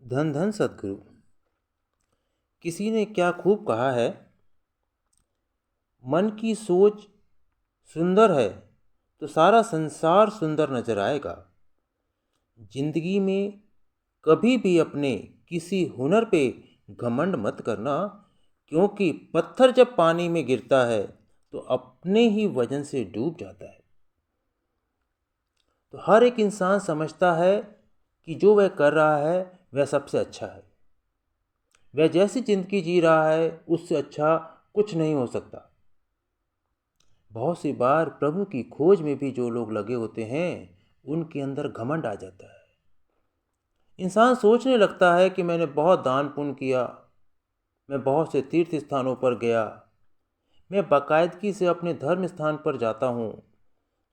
धन धन सद्गुरु। किसी ने क्या खूब कहा है, मन की सोच सुंदर है तो सारा संसार सुंदर नजर आएगा। जिंदगी में कभी भी अपने किसी हुनर पे घमंड मत करना, क्योंकि पत्थर जब पानी में गिरता है तो अपने ही वजन से डूब जाता है। तो हर एक इंसान समझता है कि जो वह कर रहा है वह सबसे अच्छा है। वह जैसी जिंदगी जी रहा है उससे अच्छा कुछ नहीं हो सकता। बहुत सी बार प्रभु की खोज में भी जो लोग लगे होते हैं उनके अंदर घमंड आ जाता है। इंसान सोचने लगता है कि मैंने बहुत दान पुण्य किया, मैं बहुत से तीर्थ स्थानों पर गया, मैं बाकायदगी से अपने धर्म स्थान पर जाता हूँ,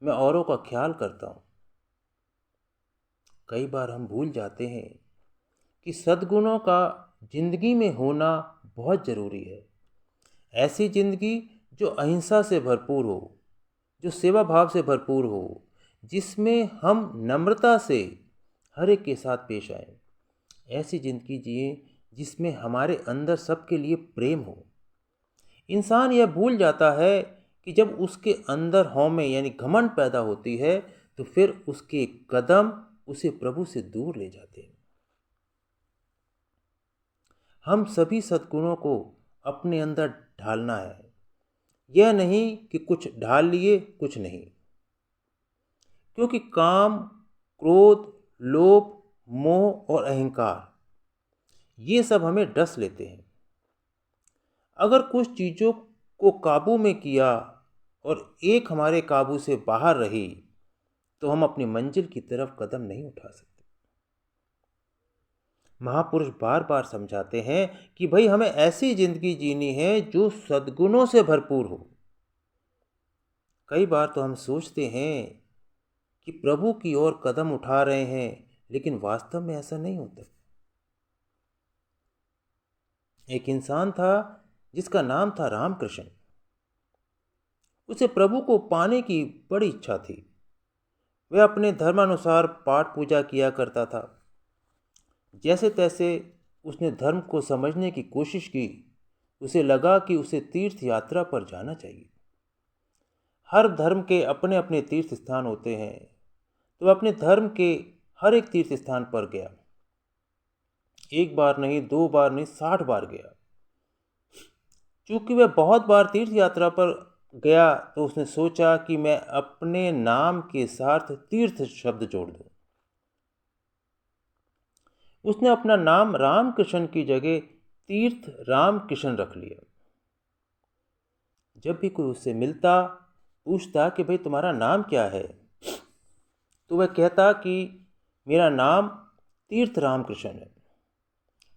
मैं औरों का ख्याल करता हूँ। कई बार हम भूल जाते हैं कि सद्गुणों का जिंदगी में होना बहुत ज़रूरी है। ऐसी जिंदगी जो अहिंसा से भरपूर हो, जो सेवा भाव से भरपूर हो, जिसमें हम नम्रता से हर एक के साथ पेश आए। ऐसी जिंदगी जिए जिसमें हमारे अंदर सबके लिए प्रेम हो। इंसान यह भूल जाता है कि जब उसके अंदर हौमे यानी घमंड पैदा होती है तो फिर उसके कदम उसे प्रभु से दूर ले जाते हैं। हम सभी सद्गुणों को अपने अंदर ढालना है, यह नहीं कि कुछ ढाल लिए कुछ नहीं। क्योंकि काम, क्रोध, लोभ, मोह और अहंकार ये सब हमें डस लेते हैं। अगर कुछ चीज़ों को काबू में किया और एक हमारे काबू से बाहर रही तो हम अपनी मंजिल की तरफ कदम नहीं उठा सकते। महापुरुष बार बार समझाते हैं कि भाई हमें ऐसी जिंदगी जीनी है जो सद्गुणों से भरपूर हो। कई बार तो हम सोचते हैं कि प्रभु की ओर कदम उठा रहे हैं, लेकिन वास्तव में ऐसा नहीं होता। एक इंसान था जिसका नाम था रामकृष्ण। उसे प्रभु को पाने की बड़ी इच्छा थी। वह अपने धर्मानुसार पाठ पूजा किया करता था। जैसे तैसे उसने धर्म को समझने की कोशिश की। उसे लगा कि उसे तीर्थ यात्रा पर जाना चाहिए। हर धर्म के अपने अपने तीर्थ स्थान होते हैं, तो वह अपने धर्म के हर एक तीर्थ स्थान पर गया। एक बार नहीं, 2 बार नहीं, 60 बार गया। चूंकि वह बहुत बार तीर्थ यात्रा पर गया तो उसने सोचा कि मैं अपने नाम के साथ तीर्थ शब्द जोड़ दूं। उसने अपना नाम रामकृष्ण की जगह तीर्थ रामकृष्ण रख लिया। जब भी कोई उससे मिलता, पूछता कि भाई तुम्हारा नाम क्या है, तो वह कहता कि मेरा नाम तीर्थ रामकृष्ण है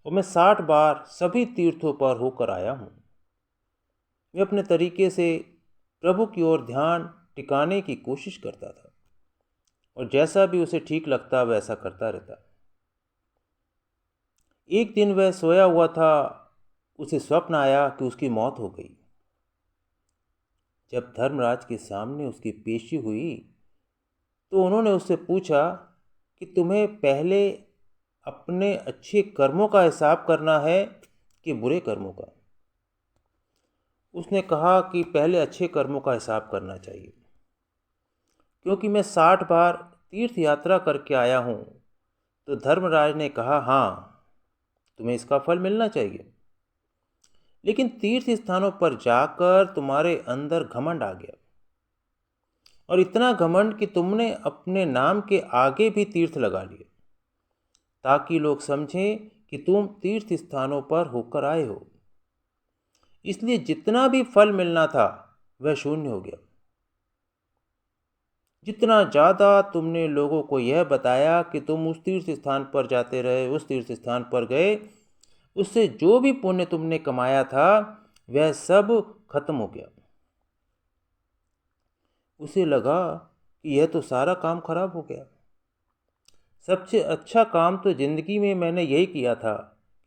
और मैं 60 बार सभी तीर्थों पर होकर आया हूँ। मैं अपने तरीके से प्रभु की ओर ध्यान टिकाने की कोशिश करता था और जैसा भी उसे ठीक लगता वैसा करता रहता। एक दिन वह सोया हुआ था, उसे स्वप्न आया कि उसकी मौत हो गई। जब धर्मराज के सामने उसकी पेशी हुई तो उन्होंने उससे पूछा कि तुम्हें पहले अपने अच्छे कर्मों का हिसाब करना है कि बुरे कर्मों का। उसने कहा कि पहले अच्छे कर्मों का हिसाब करना चाहिए, क्योंकि मैं 60 बार तीर्थ यात्रा करके आया हूँ। तो धर्मराज ने कहा, हाँ, तुम्हें इसका फल मिलना चाहिए, लेकिन तीर्थ स्थानों पर जाकर तुम्हारे अंदर घमंड आ गया, और इतना घमंड कि तुमने अपने नाम के आगे भी तीर्थ लगा लिए, ताकि लोग समझें कि तुम तीर्थ स्थानों पर होकर आए हो। इसलिए जितना भी फल मिलना था वह शून्य हो गया। जितना ज़्यादा तुमने लोगों को यह बताया कि तुम उस तीर्थ स्थान पर जाते रहे, उस तीर्थ स्थान पर गए, उससे जो भी पुण्य तुमने कमाया था वह सब खत्म हो गया। उसे लगा कि यह तो सारा काम खराब हो गया। सबसे अच्छा काम तो जिंदगी में मैंने यही किया था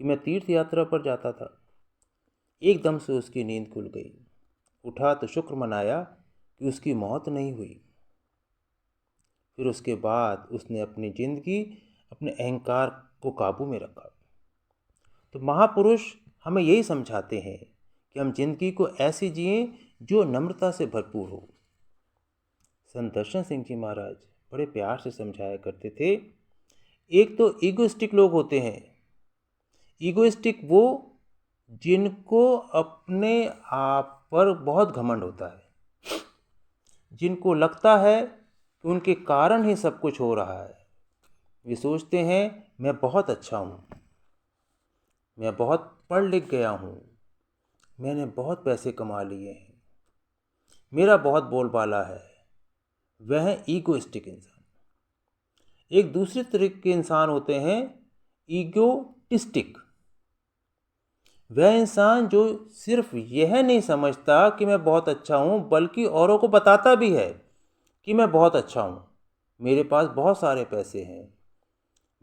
कि मैं तीर्थ यात्रा पर जाता था। एकदम से उसकी नींद खुल गई। उठा तो शुक्र मनाया कि उसकी मौत नहीं हुई। फिर उसके बाद उसने अपनी जिंदगी अपने अहंकार को काबू में रखा। तो महापुरुष हमें यही समझाते हैं कि हम जिंदगी को ऐसी जिएं जो नम्रता से भरपूर हो। संत दर्शन सिंह जी महाराज बड़े प्यार से समझाया करते थे, एक तो ईगोइस्टिक लोग होते हैं। ईगोइस्टिक वो जिनको अपने आप पर बहुत घमंड होता है, जिनको लगता है कि उनके कारण ही सब कुछ हो रहा है। वे सोचते हैं मैं बहुत अच्छा हूँ, मैं बहुत पढ़ लिख गया हूँ, मैंने बहुत पैसे कमा लिए हैं, मेरा बहुत बोलबाला है। वह है ईगोइस्टिक इंसान। एक दूसरे तरह के इंसान होते हैं ईगोटिस्टिक। वह इंसान जो सिर्फ यह नहीं समझता कि मैं बहुत अच्छा हूँ, बल्कि औरों को बताता भी है कि मैं बहुत अच्छा हूँ, मेरे पास बहुत सारे पैसे हैं,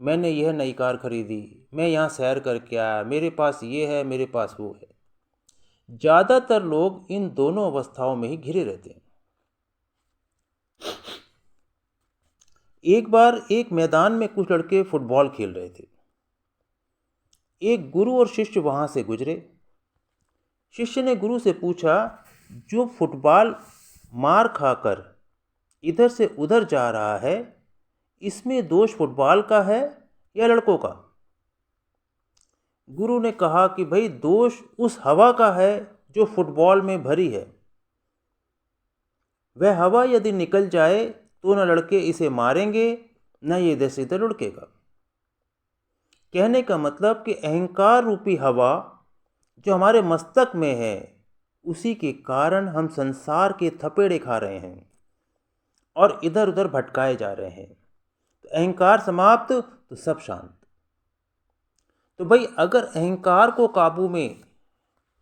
मैंने यह नई कार खरीदी, मैं यहाँ सैर करके आया, मेरे पास ये है, मेरे पास वो है। ज़्यादातर लोग इन दोनों अवस्थाओं में ही घिरे रहते हैं। एक बार एक मैदान में कुछ लड़के फुटबॉल खेल रहे थे। एक गुरु और शिष्य वहाँ से गुजरे। शिष्य ने गुरु से पूछा, जो फुटबॉल मार खाकर इधर से उधर जा रहा है, इसमें दोष फुटबॉल का है या लड़कों का? गुरु ने कहा कि भाई दोष उस हवा का है जो फुटबॉल में भरी है। वह हवा यदि निकल जाए तो न लड़के इसे मारेंगे, न ये इधर से इधर लुढ़केगा। कहने का मतलब कि अहंकार रूपी हवा जो हमारे मस्तक में है, उसी के कारण हम संसार के थपेड़े खा रहे हैं और इधर उधर भटकाए जा रहे हैं। तो अहंकार समाप्त तो सब शांत। तो भाई अगर अहंकार को काबू में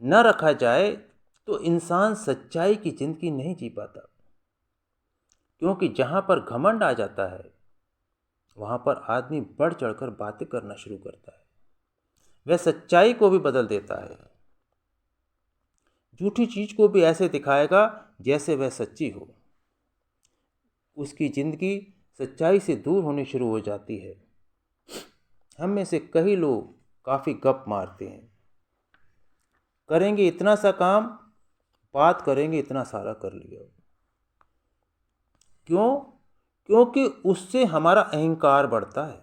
न रखा जाए तो इंसान सच्चाई की जिंदगी नहीं जी पाता, क्योंकि जहाँ पर घमंड आ जाता है वहाँ पर आदमी बढ़ चढ़कर बातें करना शुरू करता है। वह सच्चाई को भी बदल देता है, झूठी चीज को भी ऐसे दिखाएगा जैसे वह सच्ची हो। उसकी जिंदगी सच्चाई से दूर होनी शुरू हो जाती है। हम में से कई लोग काफ़ी गप मारते हैं, करेंगे इतना सा काम, बात करेंगे इतना सारा कर लिया। क्यों? क्योंकि उससे हमारा अहंकार बढ़ता है।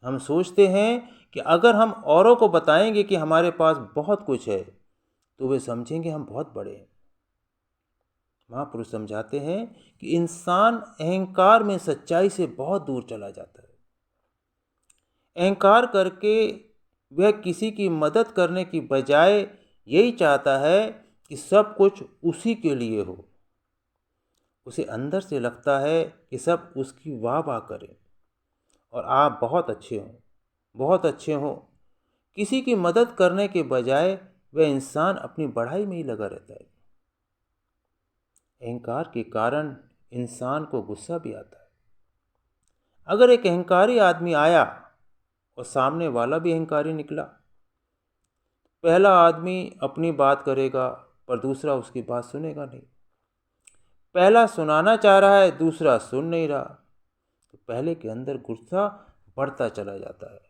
हम सोचते हैं कि अगर हम औरों को बताएंगे कि हमारे पास बहुत कुछ है तो वे समझेंगे हम बहुत बड़े हैं। महापुरुष समझाते हैं कि इंसान अहंकार में सच्चाई से बहुत दूर चला जाता है। अहंकार करके वह किसी की मदद करने की बजाय यही चाहता है कि सब कुछ उसी के लिए हो। उसे अंदर से लगता है कि सब उसकी वाह वाह करें और आप बहुत अच्छे हो, बहुत अच्छे हो। किसी की मदद करने के बजाय वह इंसान अपनी बढ़ाई में ही लगा रहता है। अहंकार के कारण इंसान को गुस्सा भी आता है। अगर एक अहंकारी आदमी आया और सामने वाला भी अहंकारी निकला, पहला आदमी अपनी बात करेगा पर दूसरा उसकी बात सुनेगा नहीं। पहला सुनाना चाह रहा है, दूसरा सुन नहीं रहा, तो पहले के अंदर गुस्सा बढ़ता चला जाता है।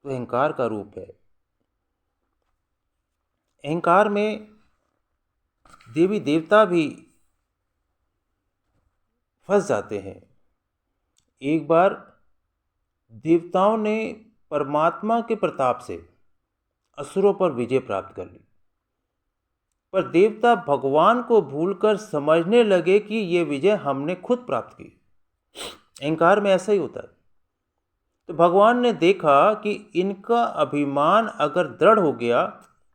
तो अहंकार का रूप है। अहंकार में देवी देवता भी फंस जाते हैं। एक बार देवताओं ने परमात्मा के प्रताप से असुरों पर विजय प्राप्त कर ली, पर देवता भगवान को भूलकर समझने लगे कि ये विजय हमने खुद प्राप्त की। अहंकार में ऐसा ही होता है। तो भगवान ने देखा कि इनका अभिमान अगर दृढ़ हो गया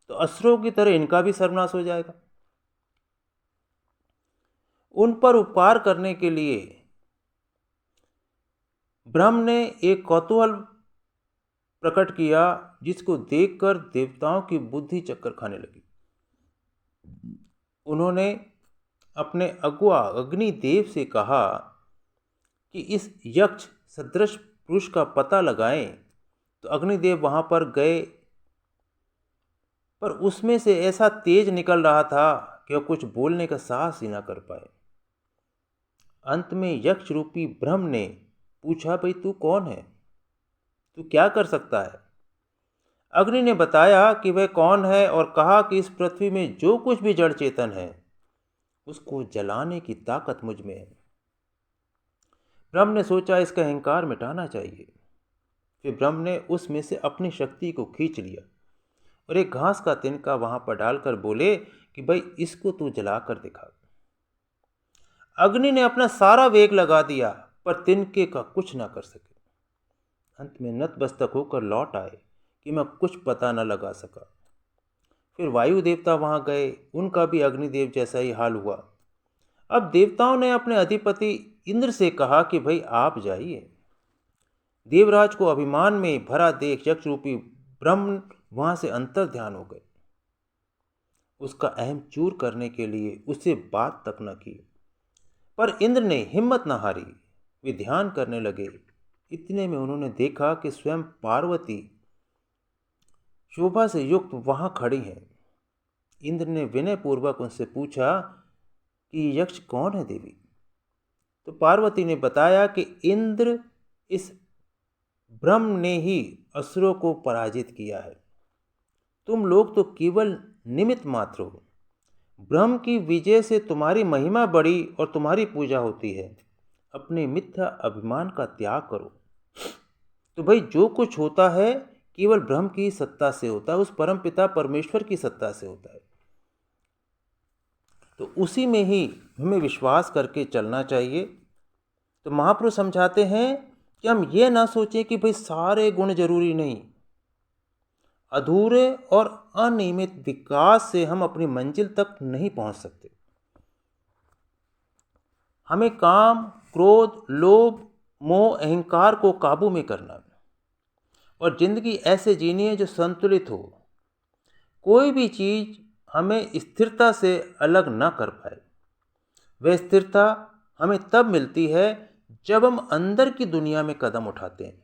तो असुरों की तरह इनका भी सर्वनाश हो जाएगा। उन पर उपकार करने के लिए ब्रह्म ने एक कौतूहल प्रकट किया, जिसको देखकर देवताओं की बुद्धि चक्कर खाने लगी। उन्होंने अपने अगुआ अग्निदेव से कहा कि इस यक्ष सदृश पुरुष का पता लगाएं। तो अग्निदेव वहां पर गए, पर उसमें से ऐसा तेज निकल रहा था कि वह कुछ बोलने का साहस ही ना कर पाए। अंत में यक्ष रूपी ब्रह्म ने पूछा, भाई तू कौन है, तू क्या कर सकता है? अग्नि ने बताया कि वह कौन है और कहा कि इस पृथ्वी में जो कुछ भी जड़ चेतन है उसको जलाने की ताकत मुझ में है। ब्रह्म ने सोचा इसका अहंकार मिटाना चाहिए। फिर ब्रह्म ने उसमें से अपनी शक्ति को खींच लिया और एक घास का तिनका वहां पर डालकर बोले कि भाई इसको तू जलाकर दिखा। अग्नि ने अपना सारा वेग लगा दिया पर तिनके का कुछ ना कर सके। अंत में नतमस्तक होकर लौट आए कि मैं कुछ पता न लगा सका। फिर वायु देवता वहां गए, उनका भी अग्निदेव जैसा ही हाल हुआ। अब देवताओं ने अपने अधिपति इंद्र से कहा कि भाई आप जाइए। देवराज को अभिमान में भरा देख यक्ष रूपी ब्रह्म वहां से अंतर ध्यान हो गए। उसका अहम चूर करने के लिए उससे बात तक न की, पर इंद्र ने हिम्मत न हारी। वे ध्यान करने लगे। इतने में उन्होंने देखा कि स्वयं पार्वती शोभा से युक्त वहां खड़ी हैं। इंद्र ने विनय पूर्वक उनसे पूछा कि यक्ष कौन है देवी। तो पार्वती ने बताया कि इंद्र इस ब्रह्म ने ही असुरों को पराजित किया है। तुम लोग तो केवल निमित्त मात्र हो। ब्रह्म की विजय से तुम्हारी महिमा बढ़ी और तुम्हारी पूजा होती है। अपने मिथ्या अभिमान का त्याग करो। तो भाई जो कुछ होता है केवल ब्रह्म की सत्ता से होता है, उस परम पिता परमेश्वर की सत्ता से होता है। तो उसी में ही हमें विश्वास करके चलना चाहिए। तो महापुरुष समझाते हैं कि हम ये ना सोचें कि भाई सारे गुण जरूरी नहीं। अधूरे और अनियमित विकास से हम अपनी मंजिल तक नहीं पहुंच सकते। हमें काम, क्रोध, लोभ, मोह, अहंकार को काबू में करना है और जिंदगी ऐसे जीनी है जो संतुलित हो। कोई भी चीज हमें स्थिरता से अलग ना कर पाए। वह स्थिरता हमें तब मिलती है जब हम अंदर की दुनिया में कदम उठाते हैं।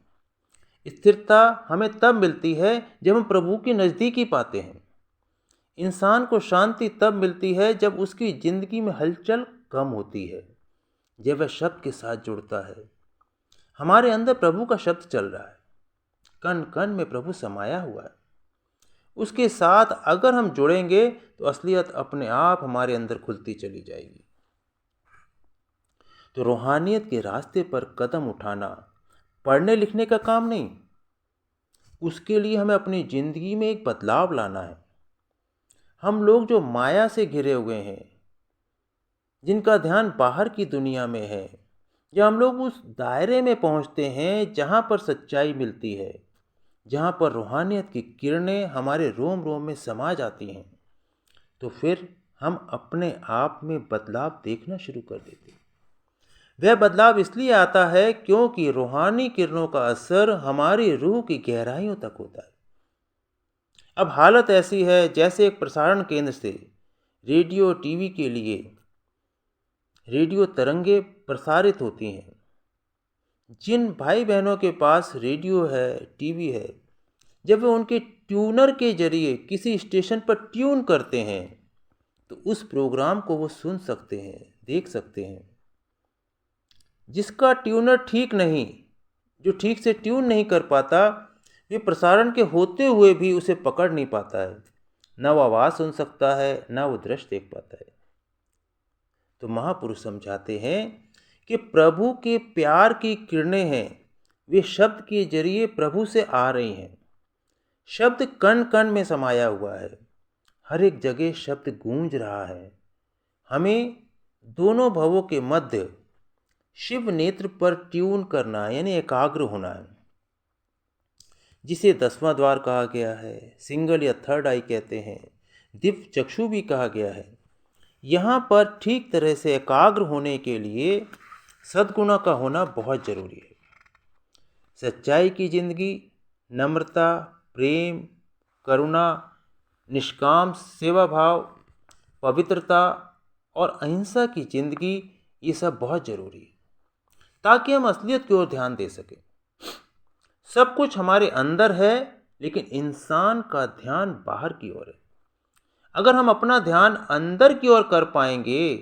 स्थिरता हमें तब मिलती है जब हम प्रभु की नज़दीकी पाते हैं। इंसान को शांति तब मिलती है जब उसकी जिंदगी में हलचल कम होती है, जब वह शब्द के साथ जुड़ता है। हमारे अंदर प्रभु का शब्द चल रहा है, कण कण में प्रभु समाया हुआ है। उसके साथ अगर हम जुड़ेंगे तो असलियत अपने आप हमारे अंदर खुलती चली जाएगी। तो रूहानियत के रास्ते पर कदम उठाना पढ़ने लिखने का काम नहीं। उसके लिए हमें अपनी जिंदगी में एक बदलाव लाना है। हम लोग जो माया से घिरे हुए हैं, जिनका ध्यान बाहर की दुनिया में है, या हम लोग उस दायरे में पहुंचते हैं जहां पर सच्चाई मिलती है, जहां पर रूहानियत की किरणें हमारे रोम रोम में समा जाती हैं, तो फिर हम अपने आप में बदलाव देखना शुरू कर देते हैं। वह बदलाव इसलिए आता है क्योंकि रूहानी किरणों का असर हमारी रूह की गहराइयों तक होता है। अब हालत ऐसी है जैसे एक प्रसारण केंद्र से रेडियो टीवी के लिए रेडियो तरंगे प्रसारित होती हैं। जिन भाई बहनों के पास रेडियो है, टीवी है, जब वे उनके ट्यूनर के जरिए किसी स्टेशन पर ट्यून करते हैं तो उस प्रोग्राम को वो सुन सकते हैं, देख सकते हैं। जिसका ट्यूनर ठीक नहीं, जो ठीक से ट्यून नहीं कर पाता, वे प्रसारण के होते हुए भी उसे पकड़ नहीं पाता है। न वो आवाज़ सुन सकता है, न वो दृश्य देख पाता है। तो महापुरुष समझाते हैं कि प्रभु के प्यार की किरणें हैं, वे शब्द के जरिए प्रभु से आ रही हैं। शब्द कण कण में समाया हुआ है, हर एक जगह शब्द गूंज रहा है। हमें दोनों भवों के मध्य शिव नेत्र पर ट्यून करना है, यानी एकाग्र होना है, जिसे 10वां द्वार कहा गया है, सिंगल या थर्ड आई कहते हैं, दिव्य चक्षु भी कहा गया है। यहाँ पर ठीक तरह से एकाग्र होने के लिए सद्गुणों का होना बहुत जरूरी है। सच्चाई की जिंदगी, नम्रता, प्रेम, करुणा, निष्काम सेवा भाव, पवित्रता और अहिंसा की जिंदगी, ये सब बहुत जरूरी है ताकि हम असलियत की ओर ध्यान दे सकें। सब कुछ हमारे अंदर है, लेकिन इंसान का ध्यान बाहर की ओर है। अगर हम अपना ध्यान अंदर की ओर कर पाएंगे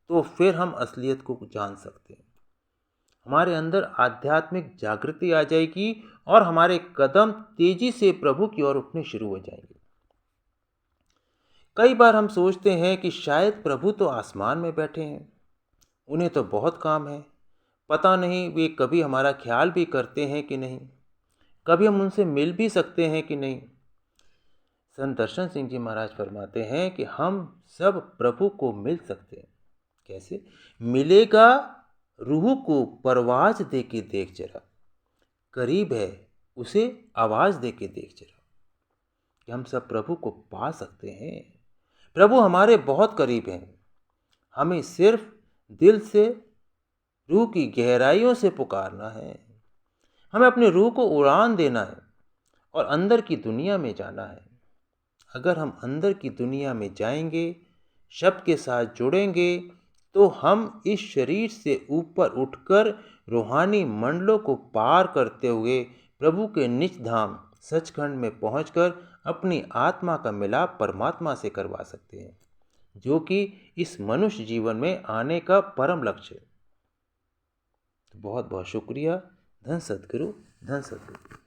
तो फिर हम असलियत को जान सकते हैं। हमारे अंदर आध्यात्मिक जागृति आ जाएगी और हमारे कदम तेजी से प्रभु की ओर उठने शुरू हो जाएंगे। कई बार हम सोचते हैं कि शायद प्रभु तो आसमान में बैठे हैं, उन्हें तो बहुत काम है, पता नहीं वे कभी हमारा ख्याल भी करते हैं कि नहीं, कभी हम उनसे मिल भी सकते हैं कि नहीं। संत दर्शन सिंह जी महाराज फरमाते हैं कि हम सब प्रभु को मिल सकते हैं। कैसे मिलेगा? रूह को परवाज दे के देख जरा, करीब है उसे आवाज दे के देख जरा, कि हम सब प्रभु को पा सकते हैं। प्रभु हमारे बहुत करीब हैं, हमें सिर्फ दिल से, रूह की गहराइयों से पुकारना है। हमें अपनी रूह को उड़ान देना है और अंदर की दुनिया में जाना है। अगर हम अंदर की दुनिया में जाएंगे, शब्द के साथ जुड़ेंगे, तो हम इस शरीर से ऊपर उठकर रूहानी मंडलों को पार करते हुए प्रभु के निज धाम सचखंड में पहुंचकर अपनी आत्मा का मिलाप परमात्मा से करवा सकते हैं, जो कि इस मनुष्य जीवन में आने का परम लक्ष्य है। बहुत बहुत शुक्रिया। धन सद्गुरु, धन सद्गुरु।